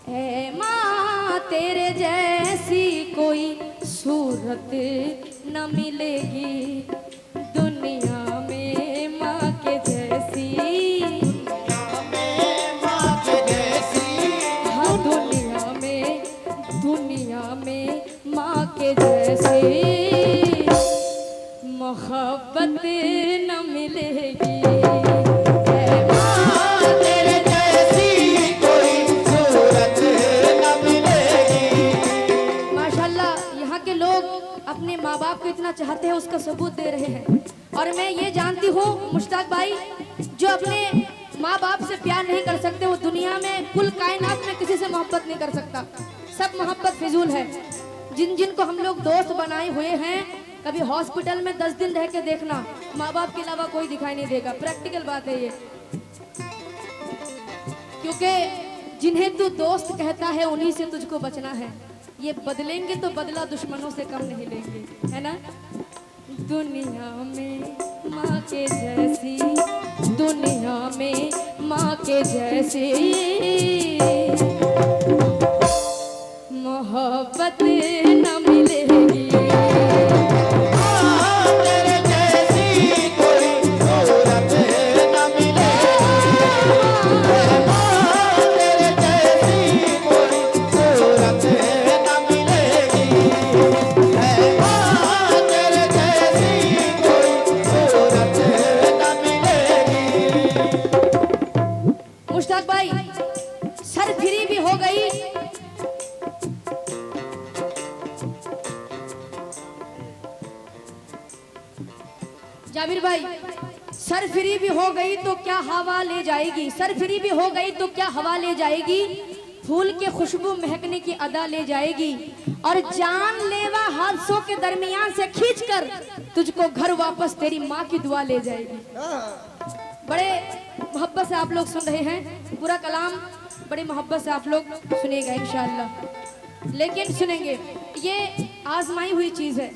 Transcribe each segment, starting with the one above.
है माँ तेरे जैसी कोई सूरत न मिलेगी दुनिया में, माँ के जैसी, हाँ दुनिया में माँ के जैसी मोहब्बत न मिलेगी। अपने माँ बाप को इतना चाहते हैं, उसका सबूत दे रहे हैं। और मैं ये जानती हूँ मुश्ताक भाई, जो अपने माँ बाप से प्यार नहीं कर सकते वो दुनिया में कुल कायनात में किसी से मोहब्बत नहीं कर सकता। सब मोहब्बत फिजूल है। जिन जिन को हम लोग दोस्त बनाए हुए हैं, कभी हॉस्पिटल में 10 दिन रह के देखना, माँ बाप के अलावा कोई दिखाई नहीं देगा। प्रैक्टिकल बात है ये, क्योंकि जिन्हें तू दोस्त कहता है उन्हीं से तुझको बचना है। ये बदलेंगे तो बदला दुश्मनों से कम नहीं लेंगे, है ना। दुनिया में माँ के जैसी, दुनिया में माँ के जैसी मोहब्बत न मिलेगी। जाबिर भाई, सरफिरी भी हो गई तो क्या हवा ले जाएगी, सरफिरी भी हो गई तो क्या हवा ले जाएगी, फूल के खुशबू महकने की अदा ले जाएगी, और जानलेवा हादसों के दरमियान से खींचकर तुझको घर वापस तेरी माँ की दुआ ले जाएगी। बड़े मोहब्बत से आप लोग सुन रहे हैं, पूरा कलाम बड़ी मोहब्बत से आप लोग सुनेगा इंशाअल्लाह। लेकिन सुनेंगे, ये आजमाई हुई चीज है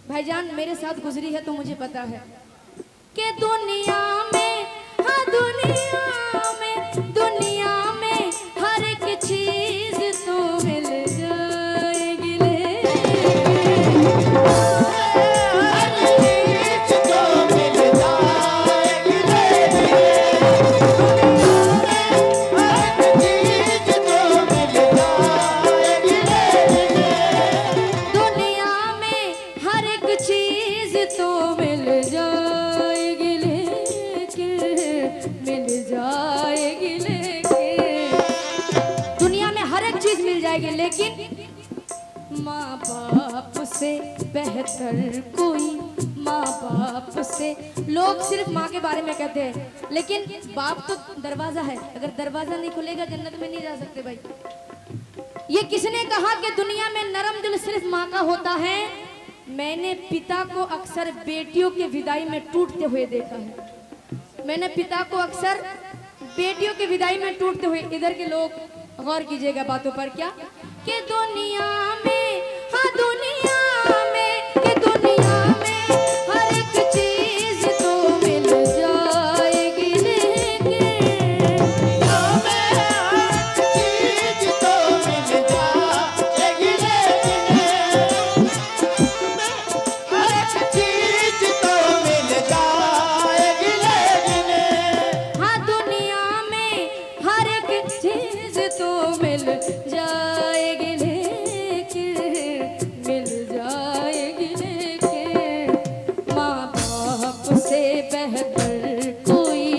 भाईजान, मेरे साथ गुजरी है तो मुझे पता है कि दुनिया में, हाँ दुनिया में हर एक चीज तो मिल जाएगी ले। लेकिन माँ बाप से बेहतर कोई, माँ बाप से, लोग सिर्फ माँ के बारे में कहते हैं, लेकिन बाप तो दरवाजा है, अगर दरवाजा नहीं खुलेगा जन्नत में नहीं जा सकते भाई। ये किसने कहा कि दुनिया में नरम दिल सिर्फ माँ का होता है? मैंने पिता को अक्सर बेटियों के विदाई में टूटते हुए देखा है। मैंने पिता को अक्सर बेटियों के विदाई में टूटते हुए। इधर के लोग गौर कीजिएगा बातों पर, क्या कि दुनिया में, हाँ दुनिया में, कि दुनिया में हर एक चीज तो मिल जाएगी लेकिन, हर चीज तो मिल जाएगी लेकिन, हर चीज तो मिल जाएगी लेकिन, हाँ दुनिया में हर एक चीज तो मिल जाएगी लेकिन, मिल जाएगी लेकिन, माँ बाप से बेहतर कोई,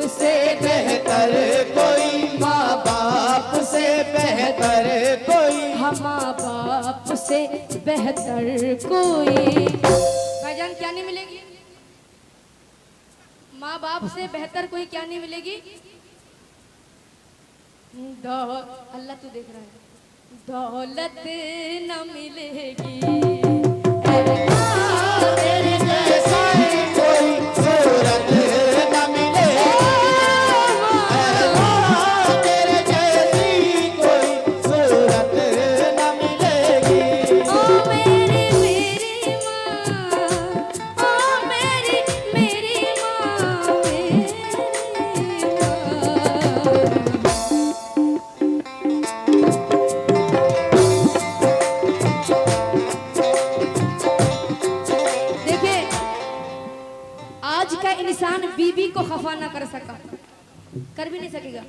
से बेहतर कोई, माँ बाप से बेहतर कोई, हाँ माँ बाप से बेहतर कोई। भाईजान क्या नहीं मिलेगी? माँ बाप से बेहतर कोई क्या नहीं मिलेगी? अल्लाह तू देख रहा है, दौलत न मिलेगी, तेरे जैसा कोई सूरत न मिलेगी, तेरे जैसी कोई सूरत न मिलेगी। ओ मेरी माँ, ओ मेरी माँ, खफा ना कर सका, कर भी नहीं सकेगा।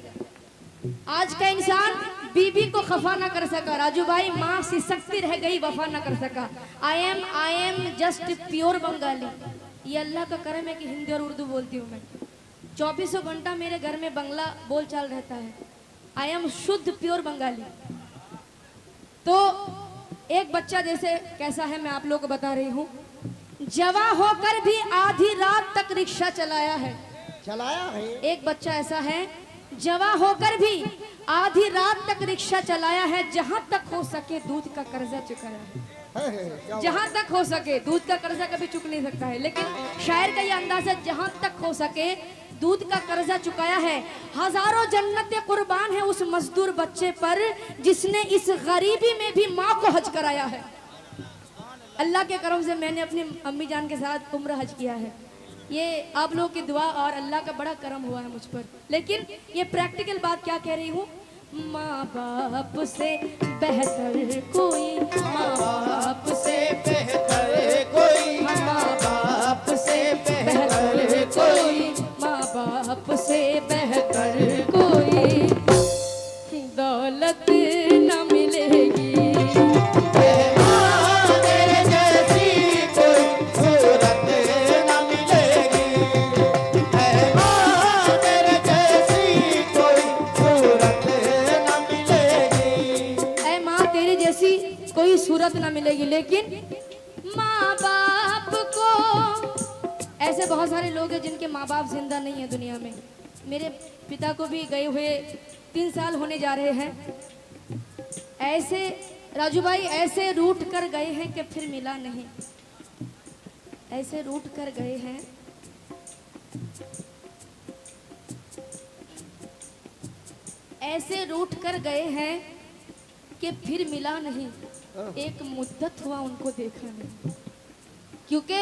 आज का इंसान बीबी को खफा ना कर सका। राजू भाई, माँ सिसकती रह गई, वफा ना कर सका। I am just pure Bengali. ये अल्लाह का करम है कि हिंदी और उर्दू बोलती हूँ मैं। 24 घंटा मेरे घर में बंगला बोल चाल रहता है। आई एम शुद्ध प्योर बंगाली। तो एक बच्चा जैसे कैसा है मैं आप लोगों को बता रही हूँ। जवां होकर भी आधी रात तक रिक्शा चलाया है। एक बच्चा ऐसा है, जवां होकर भी आधी रात तक रिक्शा चलाया है। जहां तक हो सके दूध का कर्जा चुकाया है। जहां तक हो सके, दूध का कर्जा कभी चुक नहीं सकता है, लेकिन शायर का ये अंदाज है, जहां तक हो सके दूध का कर्जा चुकाया है। हजारों जन्नतें कुर्बान है उस मजदूर बच्चे पर जिसने इस गरीबी में भी माँ को हज कराया है। अल्लाह के करम से मैंने अपनी अम्मी जान के साथ उम्र हज किया है। ये आप लोगों की दुआ और अल्लाह का बड़ा करम हुआ है मुझ पर। लेकिन ये प्रैक्टिकल बात क्या कह रही हूँ, माँ बाप से बेहतर कोई, माँ बाप से बेहतर कोई, माँ बाप से बेहतर कोई, माँ बाप से बेहतर कोई दौलत न मिलेगी। कोई सूरत ना मिलेगी, लेकिन माँ बाप को, ऐसे बहुत सारे लोग हैं जिनके माँ बाप जिंदा नहीं है दुनिया में। मेरे पिता को भी गए हुए 3 साल होने जा रहे हैं। ऐसे राजू भाई ऐसे रूठ कर गए हैं कि फिर मिला नहीं। ऐसे रूठ कर गए हैं, ऐसे रूठ कर गए हैं कि फिर मिला नहीं। एक मुद्दत हुआ उनको देखा नहीं, क्योंकि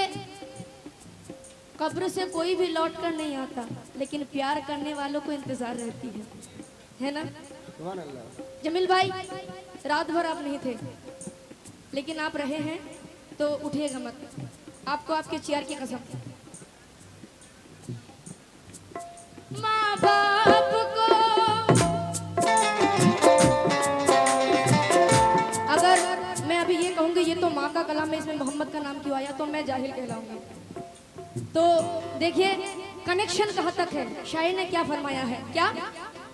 कब्र से कोई भी लौट कर नहीं आता, लेकिन प्यार करने वालों को इंतजार रहती है ना। जमील भाई, रात भर आप नहीं थे, लेकिन आप रहे हैं तो उठिएगा मत, आपको आपके चेयर की कसम। माँ बाप को ये कहूंगी ये तो माँ का कलाम है, इसमें मोहम्मद का नाम क्यों आया, तो मैं जाहिल कहलाऊंगी। तो देखिए कनेक्शन कहाँ तक है। शायर ने क्या फरमाया है, क्या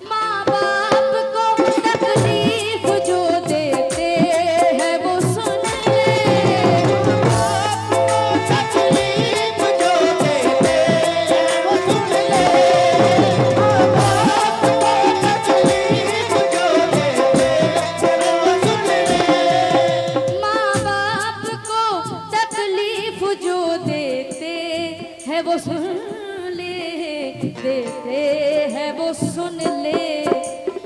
माँ बाप को तकलीफ जो देते हैं वो सुन ले, तकलीफ जो देते हैं वो सुन ले, माँ बाप को तकलीफ जो देते हैं वो सुन ले, माँ बाप को तकलीफ जो देते हैं वो सुन देते हैं वो सुन ले।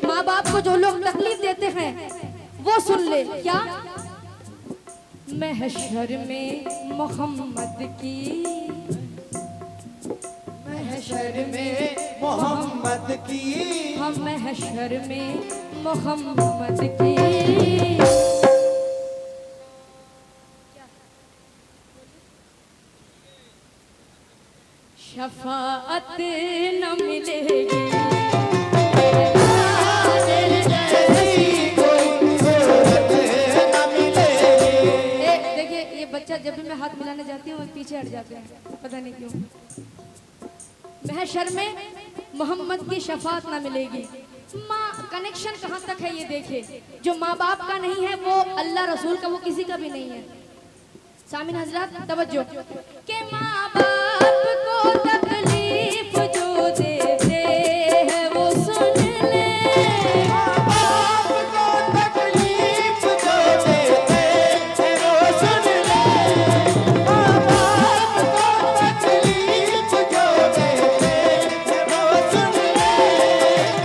माँ बाप को जो लोग तकलीफ देते हैं वो सुन ले। क्या महशर में मोहम्मद की, महशर में मोहम्मद की, हम महशर में मोहम्मद की शफाअत न मिलेगी। देखिए ये बच्चा जब भी मैं हाथ मिलाने जाती हूँ पीछे हट जाते हैं, पता नहीं क्यों। महशर में मोहम्मद की शफाअत न मिलेगी। माँ कनेक्शन कहाँ तक है ये देखिए। जो माँ बाप का नहीं है वो अल्लाह रसूल का, वो किसी का भी नहीं है। सामिन हजरात तवज्जो के माँ बाप को तकलीफ जो देते हैं वो सुन ले, माँ बाप को तकलीफ जो देते हैं वो सुन ले, माँ बाप को तकलीफ जो देते हैं वो सुन ले,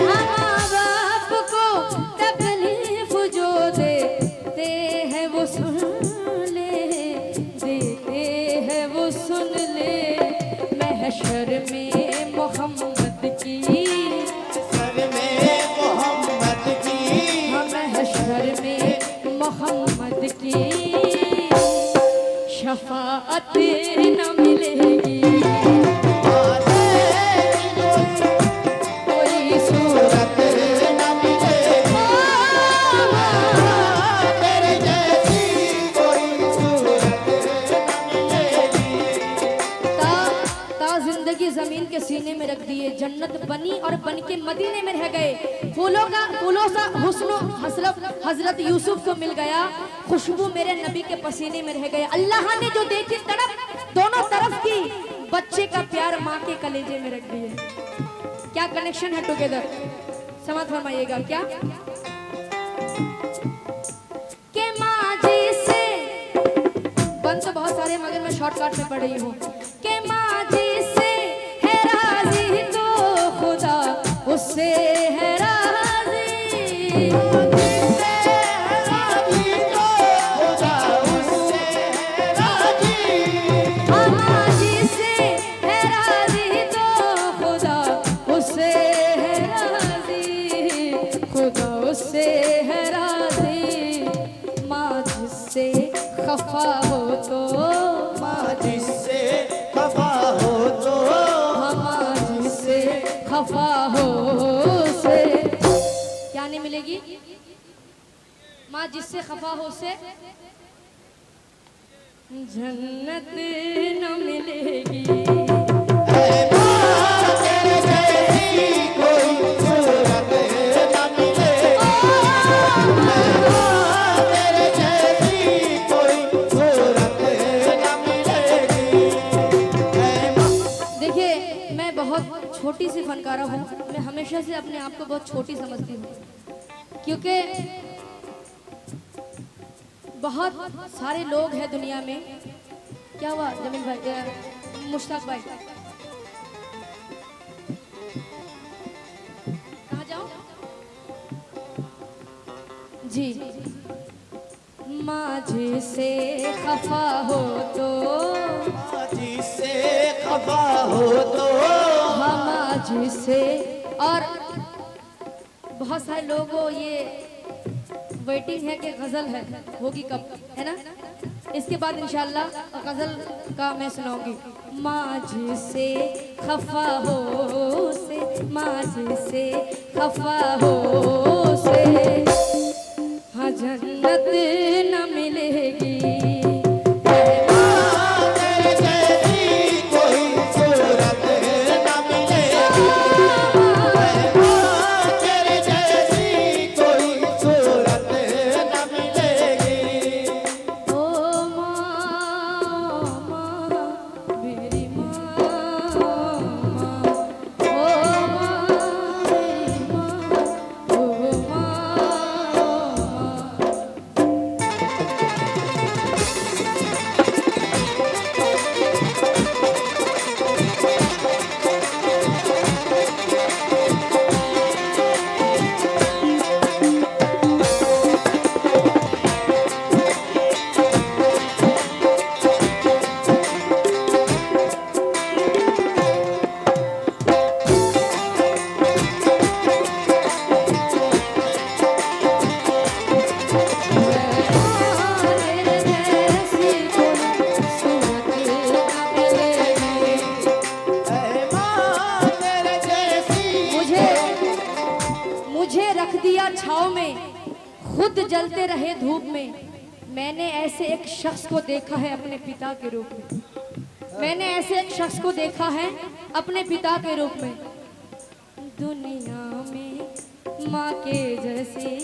माँ बाप को तकलीफ जो देते हैं वो सुन सुन ले। महशर में मोहम्मद की, महशर में मोहम्मद की, महशर में मोहम्मद की शफाअत न मिलेगी। मदीने में रह गए। फूलों सा हुस्नो हजरत यूसुफ को मिल गया, खुशबू मेरे नबी के पसीने में रह गए। अल्लाह ने जो देखी तड़प दोनों तरफ की, बच्चे का प्यार माँ के कलेजे में रख दिए। क्या कनेक्शन है टुगेदर, समझ फरमाइएगा। क्या के माँ जी से बंद तो बहुत सारे मगर मैं शॉर्टकट में पढ़ रही हूँ। के माँ जी से है राजी तो खुदा उससे है राजी, माँ जी से है राजी तो खुदा उससे है राजी, खुदा उससे है राजी। माँ जिससे खफा हो तो, माँ जिससे खफा हो तो, माँ जिससे खफा हो से क्या नहीं मिलेगी। माँ जिससे खफा हो से जन्नत न मिलेगी। ऐ माँ तेरे जैसी कोई सूरत न मिलेगी, ऐ माँ तेरे जैसी कोई सूरत न मिलेगी, ऐ माँ। देखिए मैं बहुत छोटी सी फनकारा हूँ, मैं हमेशा से अपने आप को बहुत छोटी समझती हूँ, क्योंकि बहुत सारे लोग हैं दुनिया में। क्या हुआ जमील भाई, मुश्ताक भाई कहाँ जाओ जी। माँ जिससे खफा हो तो, माँ जिससे खफा हो तो, माँ जिससे। और बहुत सारे लोगों ये वेटिंग है कि गजल है होगी कब, है ना। इसके बाद इंशाल्लाह गजल का मैं सुनाऊंगी। माँ जिससे खफा हो से, माँ जिससे खफा हो से हाँ जन्नत न मिलेगी। माँ तेरे जैसी कोई सूरत न मिलेगी, ऐ माँ तेरे जैसी कोई सूरत न मिलेगी। ओ माँ मेरी माँ, ओ माँ मेरी माँ, ओ माँ। मुझे रख दिया छाँव में, खुद जलते रहे धूप में। मैंने ऐसे एक शख्स को देखा है अपने पिता के रूप में, मैंने ऐसे एक शख्स को देखा है अपने पिता के रूप में। दुनिया में माँ के जैसी